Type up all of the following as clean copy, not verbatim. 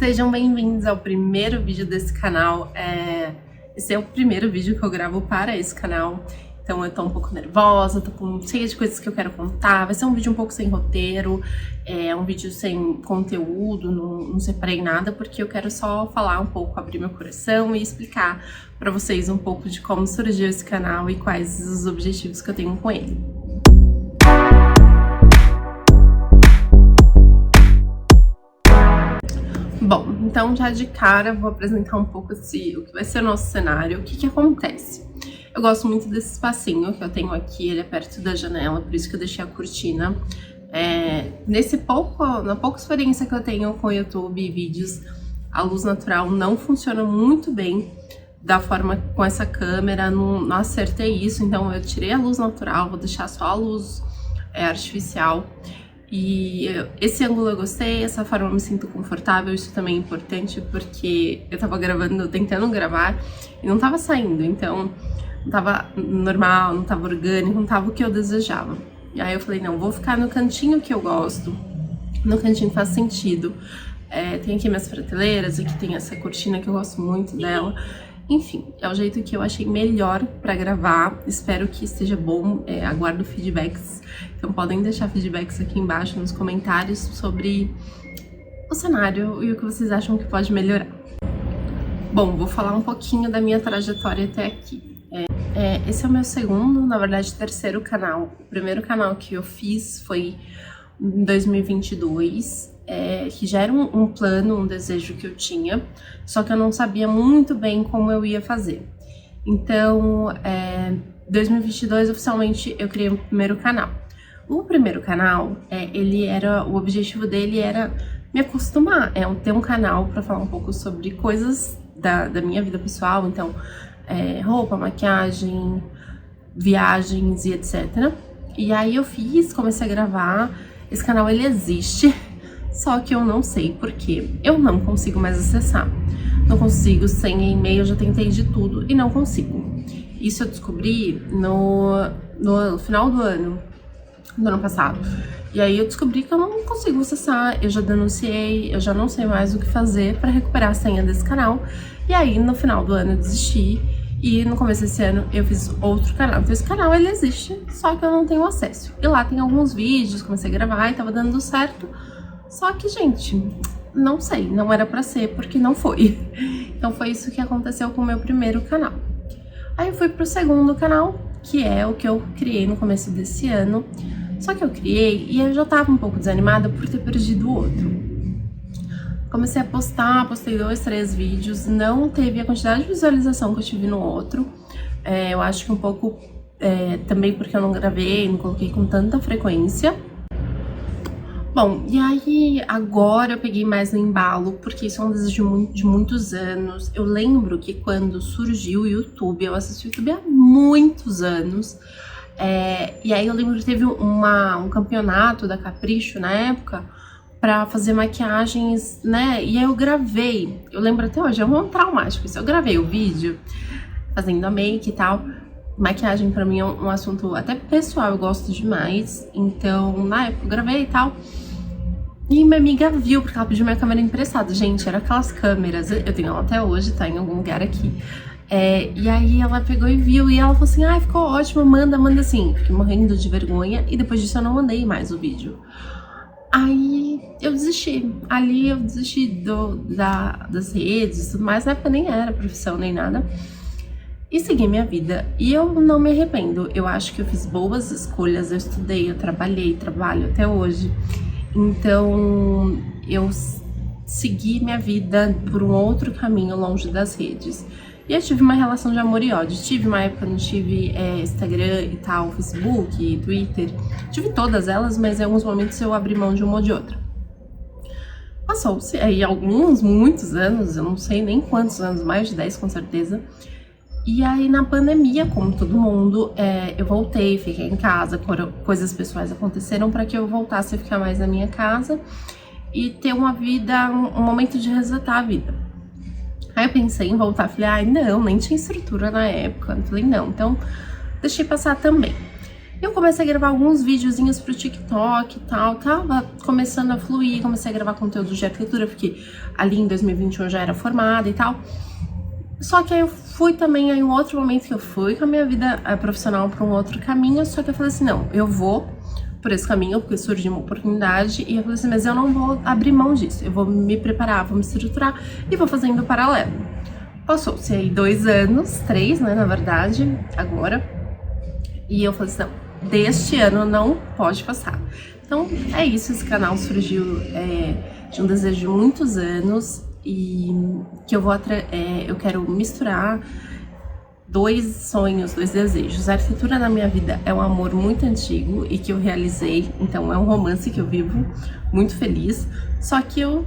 Sejam bem-vindos ao primeiro vídeo desse canal. Esse é o primeiro vídeo que eu gravo para esse canal, então eu tô um pouco nervosa, tô cheia de coisas que eu quero contar. Vai ser um vídeo um pouco sem roteiro, um vídeo sem conteúdo, não separei nada, porque eu quero só falar um pouco, abrir meu coração e explicar para vocês um pouco de como surgiu esse canal e quais os objetivos que eu tenho com ele. Bom, então já de cara vou apresentar um pouco o que vai ser o nosso cenário. O que acontece? Eu gosto muito desse espacinho que eu tenho aqui, ele é perto da janela, por isso que eu deixei a cortina. Na pouca experiência que eu tenho com YouTube e vídeos, a luz natural não funciona muito bem da forma com essa câmera, não acertei isso, então eu tirei a luz natural, vou deixar só a luz artificial. E esse ângulo eu gostei, essa forma eu me sinto confortável, isso também é importante porque eu tava tentando gravar e não tava saindo, então não tava normal, não tava orgânico, não tava o que eu desejava. E aí eu falei, não, vou ficar no cantinho que eu gosto, no cantinho que faz sentido. Tem aqui minhas prateleiras, aqui tem essa cortina que eu gosto muito dela. Enfim, é o jeito que eu achei melhor pra gravar, espero que esteja bom, aguardo feedbacks, então podem deixar feedbacks aqui embaixo nos comentários sobre o cenário e o que vocês acham que pode melhorar. Bom, vou falar um pouquinho da minha trajetória até aqui. Esse é o meu segundo, na verdade terceiro canal. O primeiro canal que eu fiz foi em 2022, que já era um plano, um desejo que eu tinha, só que eu não sabia muito bem como eu ia fazer. Então, 2022, oficialmente, eu criei o primeiro canal. O primeiro canal, o objetivo dele era me acostumar, ter um canal para falar um pouco sobre coisas da minha vida pessoal, então, roupa, maquiagem, viagens e etc. E aí eu comecei a gravar. Esse canal, ele existe, só que eu não sei por quê. Eu não consigo mais acessar. Não consigo, sem e-mail, já tentei de tudo e não consigo. Isso eu descobri no final do ano passado. E aí eu descobri que eu não consigo acessar, eu já denunciei, eu já não sei mais o que fazer para recuperar a senha desse canal. E aí no final do ano eu desisti. E no começo desse ano eu fiz outro canal. Então esse canal, ele existe, só que eu não tenho acesso. E lá tem alguns vídeos, comecei a gravar e tava dando certo. Só que, gente, não sei, não era pra ser, porque não foi. Então foi isso que aconteceu com o meu primeiro canal. Aí eu fui pro segundo canal, que é o que eu criei no começo desse ano. Só que eu criei e eu já tava um pouco desanimada por ter perdido o outro. Comecei a postar, postei 2, 3 vídeos, não teve a quantidade de visualização que eu tive no outro. Eu acho que um pouco também porque eu não gravei, não coloquei com tanta frequência. Bom, e aí agora eu peguei mais no embalo, porque isso é um desejo de muitos anos. Eu lembro que quando surgiu o YouTube, eu assisti o YouTube há muitos anos. E aí eu lembro que teve um campeonato da Capricho na época, pra fazer maquiagens, né, e aí eu gravei, eu lembro até hoje, é um traumático isso, eu gravei o vídeo fazendo a make e tal. Maquiagem pra mim é um assunto até pessoal, eu gosto demais, então na época eu gravei e tal, e minha amiga viu, porque ela pediu minha câmera emprestada, gente, era aquelas câmeras, eu tenho ela até hoje, tá em algum lugar aqui, e aí ela pegou e viu, e ela falou assim, ai, ficou ótimo, manda assim, fiquei morrendo de vergonha, e depois disso eu não mandei mais o vídeo. Aí eu desisti, ali eu desisti das redes e tudo mais, na época nem era profissão nem nada, e segui minha vida, e eu não me arrependo, eu acho que eu fiz boas escolhas, eu estudei, eu trabalhei, trabalho até hoje, então eu segui minha vida por um outro caminho longe das redes. E eu tive uma relação de amor e ódio, tive uma época que não tive Instagram e tal, Facebook, Twitter, tive todas elas, mas em alguns momentos eu abri mão de uma ou de outra. Passou-se aí muitos anos, eu não sei nem quantos anos, mais de 10 com certeza. E aí na pandemia, como todo mundo, eu voltei, fiquei em casa, coisas pessoais aconteceram para que eu voltasse a ficar mais na minha casa e ter uma vida, um momento de resetar a vida. Aí eu pensei em voltar, falei, ai não, nem tinha estrutura na época, eu falei não, então deixei passar também. Eu comecei a gravar alguns videozinhos pro TikTok e tal, tava começando a fluir, comecei a gravar conteúdo de arquitetura, porque ali em 2021 eu já era formada e tal. Só que aí eu fui também, aí um outro momento que eu fui com a minha vida profissional para um outro caminho, só que eu falei assim, não, eu vou por esse caminho, porque surgiu uma oportunidade, e eu falei assim, mas eu não vou abrir mão disso, eu vou me preparar, vou me estruturar e vou fazendo paralelo. Passou-se aí 2 anos, 3, né, na verdade, agora, e eu falei assim, não, deste ano não pode passar. Então é isso, esse canal surgiu de um desejo de muitos anos, e que eu quero misturar 2 sonhos, 2 desejos. A arquitetura na minha vida é um amor muito antigo e que eu realizei, então é um romance que eu vivo muito feliz, só que eu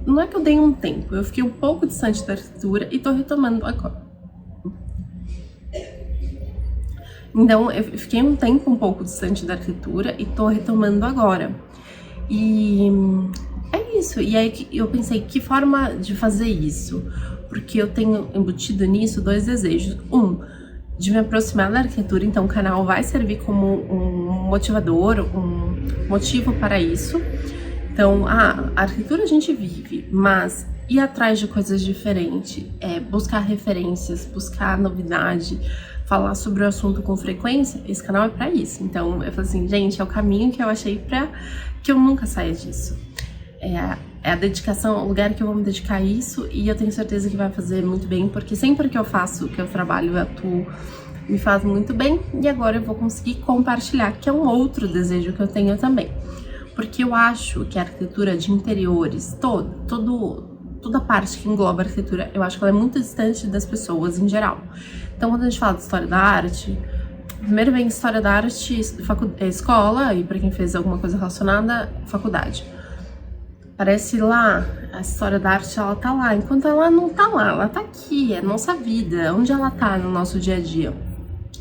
não é que eu dei um tempo, eu fiquei um pouco distante da arquitetura e tô retomando agora. Então eu fiquei um tempo um pouco distante da arquitetura e tô retomando agora. E é isso, e aí eu pensei, que forma de fazer isso? Porque eu tenho embutido nisso 2 desejos. De me aproximar da arquitetura, então o canal vai servir como um motivador, um motivo para isso. Então, a arquitetura a gente vive, mas ir atrás de coisas diferentes, buscar referências, buscar novidade, falar sobre o assunto com frequência, esse canal é para isso. Então eu falei assim, gente, é o caminho que eu achei pra que eu nunca saia disso. É a dedicação, o lugar que eu vou me dedicar a isso, e eu tenho certeza que vai fazer muito bem, porque sempre que eu faço, que eu trabalho, eu atuo, me faz muito bem, e agora eu vou conseguir compartilhar, que é um outro desejo que eu tenho também. Porque eu acho que a arquitetura de interiores, toda a parte que engloba a arquitetura, eu acho que ela é muito distante das pessoas em geral. Então quando a gente fala de história da arte, primeiro vem história da arte, escola, e para quem fez alguma coisa relacionada, faculdade. Parece lá, a história da arte, ela tá lá, enquanto ela não tá lá, ela tá aqui, é nossa vida, onde ela tá no nosso dia a dia.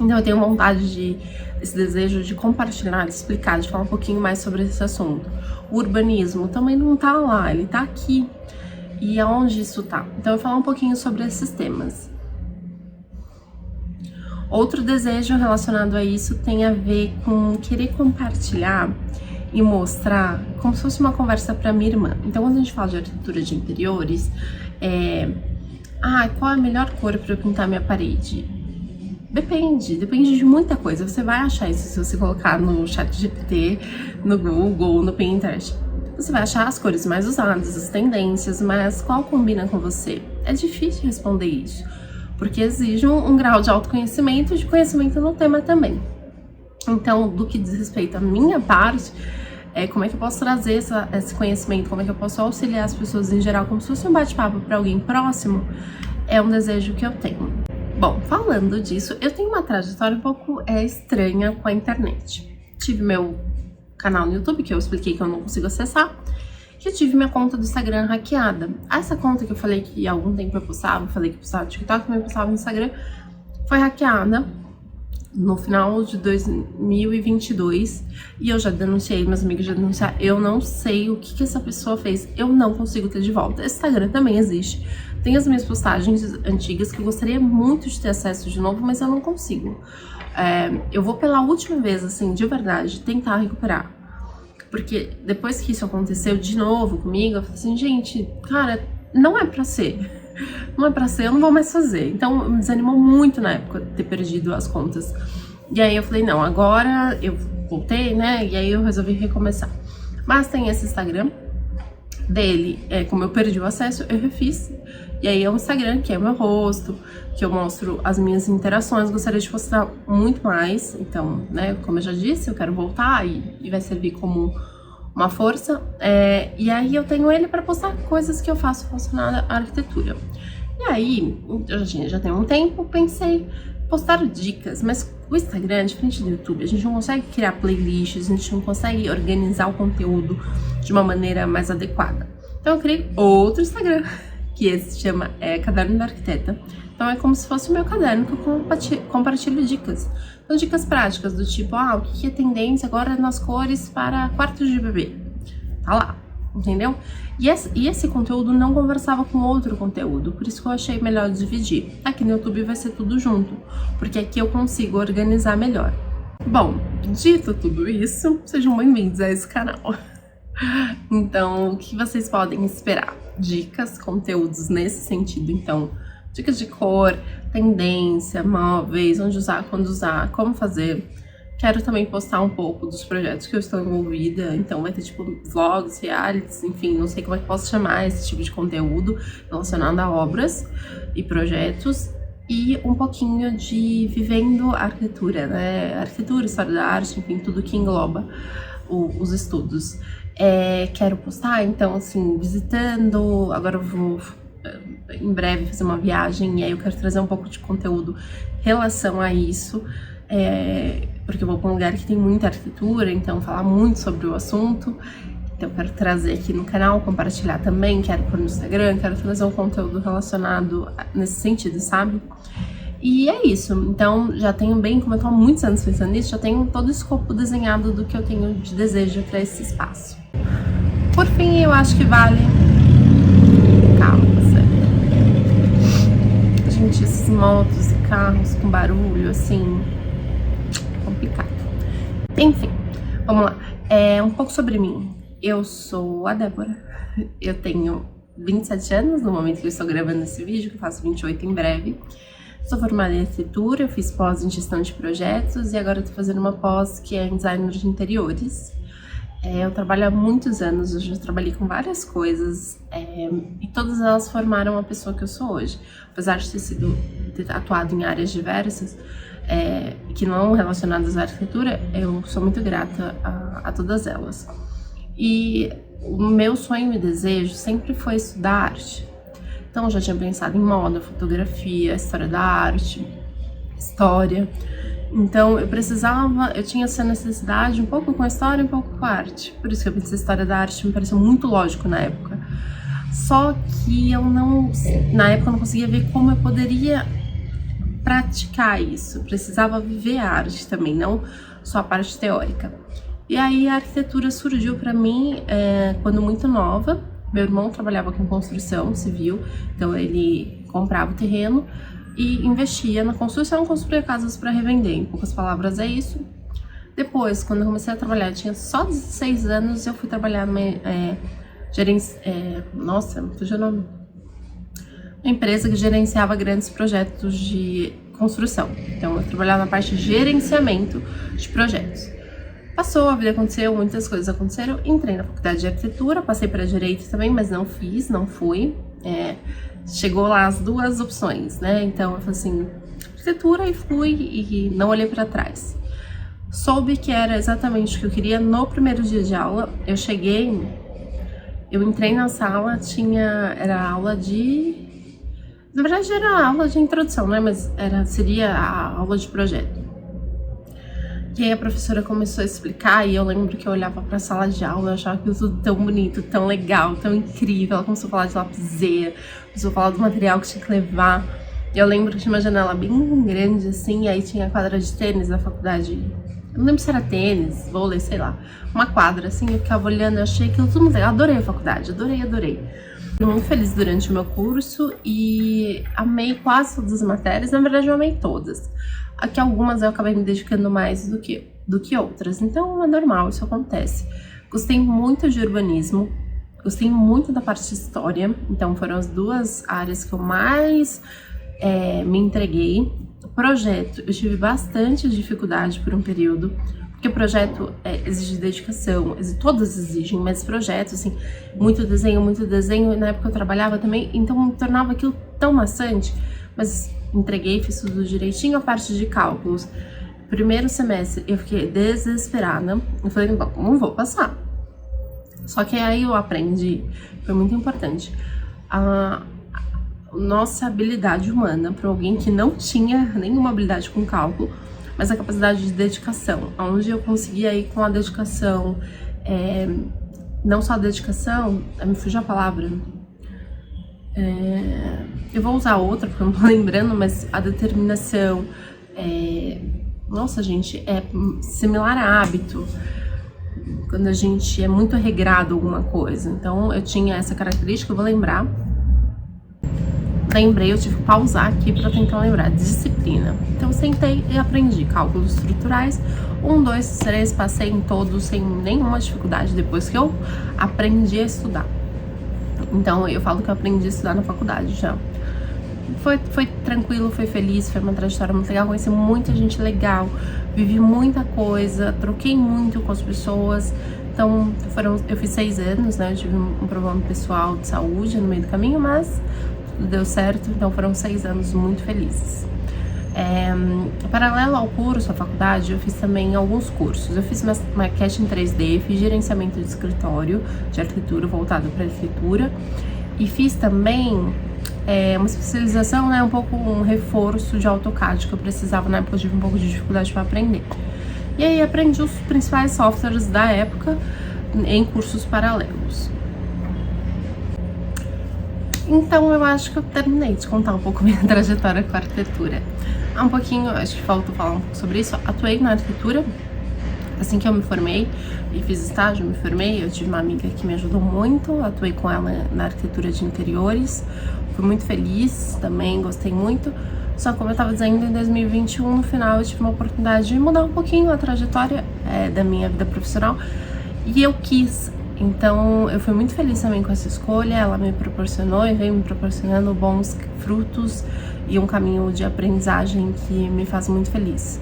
Então eu tenho vontade esse desejo de compartilhar, de explicar, de falar um pouquinho mais sobre esse assunto. O urbanismo também não tá lá, ele tá aqui. E aonde isso tá? Então eu vou falar um pouquinho sobre esses temas. Outro desejo relacionado a isso tem a ver com querer compartilhar e mostrar como se fosse uma conversa para minha irmã. Então quando a gente fala de arquitetura de interiores, qual é a melhor cor para eu pintar minha parede? Depende de muita coisa. Você vai achar isso se você colocar no ChatGPT, no Google, no Pinterest. Você vai achar as cores mais usadas, as tendências, mas qual combina com você? É difícil responder isso, porque exige um grau de autoconhecimento e de conhecimento no tema também. Então, do que diz respeito à minha parte, como é que eu posso trazer esse conhecimento, como é que eu posso auxiliar as pessoas em geral, como se fosse um bate-papo para alguém próximo, é um desejo que eu tenho. Bom, falando disso, eu tenho uma trajetória um pouco estranha com a internet. Tive meu canal no YouTube, que eu expliquei que eu não consigo acessar, e eu tive minha conta do Instagram hackeada. Essa conta que eu falei que há algum tempo eu postava, falei que postava no TikTok, também postava no Instagram, foi hackeada no final de 2022, e eu já denunciei, meus amigos já denunciaram, eu não sei o que essa pessoa fez, eu não consigo ter de volta. Esse Instagram também existe, tem as minhas postagens antigas que eu gostaria muito de ter acesso de novo, mas eu não consigo. Eu vou pela última vez, assim, de verdade, tentar recuperar. Porque depois que isso aconteceu de novo comigo, eu falei assim, gente, cara, não é pra ser. Não é pra ser, eu não vou mais fazer. Então, me desanimou muito na época ter perdido as contas. E aí eu falei, não, agora eu voltei, né? E aí eu resolvi recomeçar. Mas tem esse Instagram dele, como eu perdi o acesso, eu refiz. E aí é um Instagram que é o meu rosto, que eu mostro as minhas interações, gostaria de postar muito mais. Então, né, como eu já disse, eu quero voltar e vai servir como uma força. E aí eu tenho ele para postar coisas que eu faço relacionadas à arquitetura. E aí, já tem um tempo, pensei postar dicas, mas o Instagram é diferente do YouTube, a gente não consegue criar playlists, a gente não consegue organizar o conteúdo de uma maneira mais adequada. Então eu criei outro Instagram, que esse se chama Caderno da Arquiteta. Então é como se fosse o meu caderno que eu compartilho dicas. Então dicas práticas do tipo, o que é tendência agora nas cores para quartos de bebê. Tá lá, entendeu? E esse conteúdo não conversava com outro conteúdo, por isso que eu achei melhor dividir. Aqui no YouTube vai ser tudo junto, porque aqui eu consigo organizar melhor. Bom, dito tudo isso, sejam bem-vindos a esse canal. Então, o que vocês podem esperar? Dicas, conteúdos nesse sentido, então, dicas de cor, tendência, móveis, onde usar, quando usar, como fazer. Quero também postar um pouco dos projetos que eu estou envolvida, então vai ter tipo vlogs, realities, enfim, não sei como é que posso chamar esse tipo de conteúdo relacionado a obras e projetos. E um pouquinho de vivendo a arquitetura, né? Arquitetura, história da arte, enfim, tudo que engloba os estudos. Quero postar, então, assim, visitando. Agora eu vou em breve fazer uma viagem e aí eu quero trazer um pouco de conteúdo em relação a isso. Porque eu vou para um lugar que tem muita arquitetura, então falar muito sobre o assunto. Então eu quero trazer aqui no canal, compartilhar também, quero pôr no Instagram, quero trazer um conteúdo relacionado nesse sentido, sabe? E é isso, então já tenho bem, como eu tô há muitos anos pensando nisso, já tenho todo o escopo desenhado do que eu tenho de desejo para esse espaço. Por fim, eu acho que vale... Calma, sério. Gente, esses motos e carros com barulho, assim... complicado. Enfim, vamos lá. Um pouco sobre mim. Eu sou a Débora, eu tenho 27 anos no momento que eu estou gravando esse vídeo, que eu faço 28 em breve. Sou formada em arquitetura, eu fiz pós em gestão de projetos e agora estou fazendo uma pós que é em design de interiores. Eu trabalho há muitos anos, eu já trabalhei com várias coisas e todas elas formaram a pessoa que eu sou hoje. Apesar de ter atuado em áreas diversas, que não relacionadas à arquitetura, eu sou muito grata a todas elas. E o meu sonho e desejo sempre foi estudar arte. Então eu já tinha pensado em moda, fotografia, história da arte, história. Então eu tinha essa necessidade um pouco com a história e um pouco com a arte. Por isso que eu pensei história da arte, me pareceu muito lógico na época. Só que na época eu não conseguia ver como eu poderia praticar isso. Eu precisava viver a arte também, não só a parte teórica. E aí a arquitetura surgiu para mim quando muito nova. Meu irmão trabalhava com construção civil, então ele comprava o terreno e investia na construção, construía casas para revender. Em poucas palavras é isso. Depois, quando eu comecei a trabalhar, eu tinha só 16 anos, eu fui trabalhar numa nossa, fugiu o nome. Uma empresa que gerenciava grandes projetos de construção. Então eu trabalhava na parte de gerenciamento de projetos. Passou, a vida aconteceu, muitas coisas aconteceram. Entrei na faculdade de arquitetura, passei para direito também, mas não fiz, não fui. Chegou lá as duas opções, né? Então eu falei assim, arquitetura, e fui e não olhei para trás. Soube que era exatamente o que eu queria no primeiro dia de aula. Eu entrei na sala, era aula de... Na verdade era aula de introdução, né? Mas seria a aula de projeto. E aí a professora começou a explicar e eu lembro que eu olhava pra sala de aula, eu achava aquilo tudo tão bonito, tão legal, tão incrível. Ela começou a falar de lapiseira, começou a falar do material que tinha que levar. E eu lembro que tinha uma janela bem grande assim, e aí tinha a quadra de tênis da faculdade. Eu não lembro se era tênis, vôlei, sei lá. Uma quadra assim, eu ficava olhando, eu achei aquilo tudo muito legal. Adorei a faculdade, adorei. Fui muito feliz durante o meu curso e amei quase todas as matérias, na verdade eu amei todas. Aqui algumas eu acabei me dedicando mais do que outras, então é normal, isso acontece. Gostei muito de urbanismo, gostei muito da parte de história, então foram as duas áreas que eu mais me entreguei. Projeto, eu tive bastante dificuldade por um período, porque projeto exige dedicação, todos exigem, mas projeto, assim, muito desenho, e na época eu trabalhava também, então me tornava aquilo tão maçante, mas entreguei, fiz tudo direitinho. A parte de cálculos, primeiro semestre eu fiquei desesperada, eu falei, bom, não vou passar. Só que aí eu aprendi, foi muito importante, a nossa habilidade humana para alguém que não tinha nenhuma habilidade com cálculo, mas a capacidade de dedicação, onde eu conseguia ir com a dedicação, não só a dedicação, me fugiu a palavra, eu vou usar outra porque eu não tô lembrando, mas a determinação, nossa gente, é similar a hábito, quando a gente é muito regrado alguma coisa. Então eu tinha essa característica, eu vou lembrar. Lembrei, eu tive que pausar aqui para tentar lembrar. Disciplina. Então eu sentei e aprendi cálculos estruturais, 1, 2, 3, passei em todos sem nenhuma dificuldade depois que eu aprendi a estudar. Então eu falo que eu aprendi a estudar na faculdade já. Foi tranquilo, foi feliz, foi uma trajetória muito legal, conheci muita gente legal, vivi muita coisa, troquei muito com as pessoas. Então eu fiz 6 anos, né? Eu tive um problema pessoal de saúde no meio do caminho, mas tudo deu certo, então foram 6 anos muito felizes. Paralelo ao curso, à faculdade, eu fiz também alguns cursos. Eu fiz maquete em 3D, fiz gerenciamento de escritório de arquitetura voltado para arquitetura e fiz também uma especialização, né, um pouco um reforço de AutoCAD que eu precisava na época, eu tive um pouco de dificuldade para aprender. E aí aprendi os principais softwares da época em cursos paralelos. Então eu acho que eu terminei de contar um pouco minha trajetória com a arquitetura. Um pouquinho, acho que faltou falar um pouco sobre isso. Atuei na arquitetura assim que eu me formei e fiz estágio, me formei. Eu tive uma amiga que me ajudou muito, atuei com ela na arquitetura de interiores. Fui muito feliz também, gostei muito. Só como eu tava dizendo, em 2021, no final, eu tive uma oportunidade de mudar um pouquinho a trajetória da minha vida profissional e eu quis. Então, eu fui muito feliz também com essa escolha, ela me proporcionou e veio me proporcionando bons frutos e um caminho de aprendizagem que me faz muito feliz.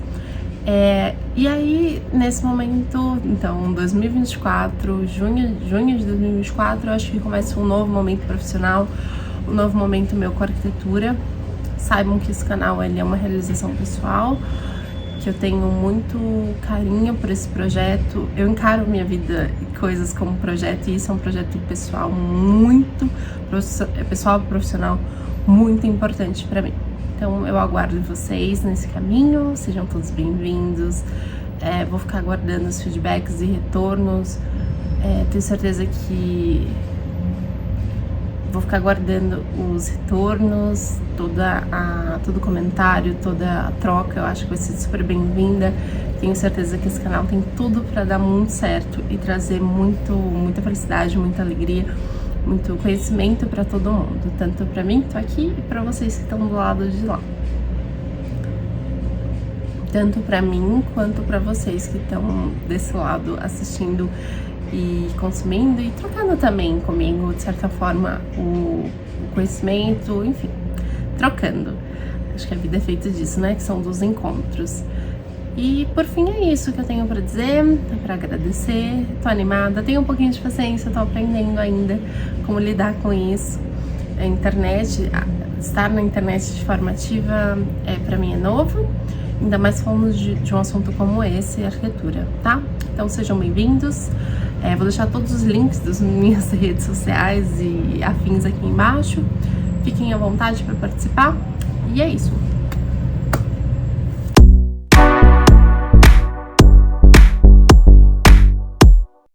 E aí, nesse momento, então, 2024, junho de 2024, eu acho que começa um novo momento profissional, um novo momento meu com a arquitetura. Saibam que esse canal ele é uma realização pessoal, que eu tenho muito carinho por esse projeto. Eu encaro minha vida e coisas como projeto, e isso é um projeto pessoal muito pessoal e profissional muito importante para mim. Então eu aguardo vocês nesse caminho, sejam todos bem-vindos. Vou ficar aguardando os feedbacks e retornos. Tenho certeza que vou ficar guardando os retornos, todo comentário, toda a troca. Eu acho que vai ser super bem-vinda. Tenho certeza que esse canal tem tudo para dar muito certo e trazer muita felicidade, muita alegria, muito conhecimento para todo mundo, tanto para mim que tô aqui e para vocês que estão do lado de lá. Tanto para mim quanto para vocês que estão desse lado assistindo e consumindo e trocando também comigo, de certa forma, o conhecimento, enfim, trocando. Acho que a vida é feita disso, né? Que são dos encontros. E por fim é isso que eu tenho para dizer, para agradecer. Tô animada, tenho um pouquinho de paciência, tô aprendendo ainda como lidar com isso. A internet, estar na internet de forma ativa para mim é novo, ainda mais falando de um assunto como esse, arquitetura, tá? Então sejam bem-vindos. Vou deixar todos os links das minhas redes sociais e afins aqui embaixo. Fiquem à vontade para participar. E é isso.